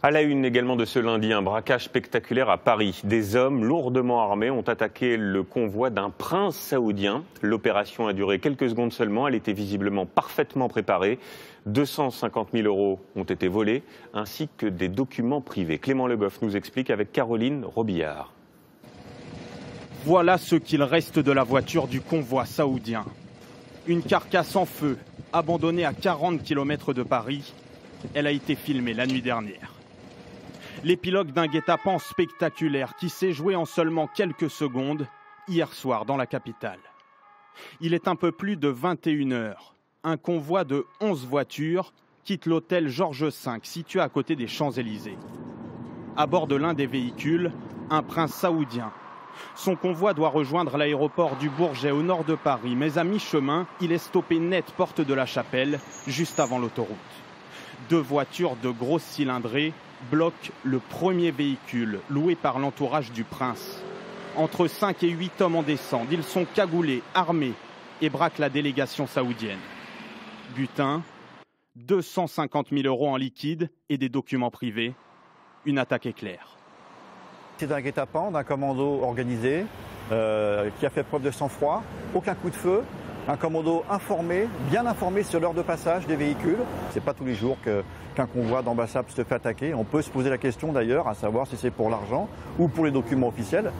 À la une également de ce lundi, un braquage spectaculaire à Paris. Des hommes lourdement armés ont attaqué le convoi d'un prince saoudien. L'opération a duré quelques secondes seulement. Elle était visiblement parfaitement préparée. 250 000 € ont été volés, ainsi que des documents privés. Clément Le Goff nous explique avec Caroline Robillard. Voilà ce qu'il reste de la voiture du convoi saoudien. Une carcasse en feu, abandonnée à 40 km de Paris. Elle a été filmée la nuit dernière. L'épilogue d'un guet-apens spectaculaire qui s'est joué en seulement quelques secondes hier soir dans la capitale. Il est un peu plus de 21 h. Un convoi de 11 voitures quitte l'hôtel Georges V situé à côté des Champs-Élysées. À bord de l'un des véhicules, un prince saoudien. Son convoi doit rejoindre l'aéroport du Bourget au nord de Paris, mais à mi-chemin, il est stoppé net porte de la Chapelle, juste avant l'autoroute. Deux voitures de grosses cylindrées bloquent le premier véhicule loué par l'entourage du prince. Entre 5 et 8 hommes en descendent. Ils sont cagoulés, armés et braquent la délégation saoudienne. Butin, 250 000 € en liquide et des documents privés. Une attaque éclair. C'est un guet-apens d'un commando organisé qui a fait preuve de sang-froid, aucun coup de feu. Un commando informé, bien informé sur l'heure de passage des véhicules. C'est pas tous les jours qu'un convoi d'ambassade se fait attaquer. On peut se poser la question d'ailleurs, à savoir si c'est pour l'argent ou pour les documents officiels.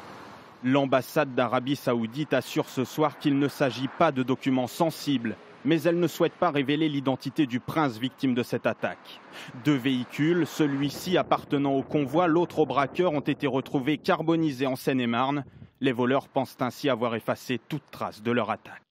L'ambassade d'Arabie Saoudite assure ce soir qu'il ne s'agit pas de documents sensibles, mais elle ne souhaite pas révéler l'identité du prince victime de cette attaque. Deux véhicules, celui-ci appartenant au convoi, l'autre au braqueur, ont été retrouvés carbonisés en Seine-et-Marne. Les voleurs pensent ainsi avoir effacé toute trace de leur attaque.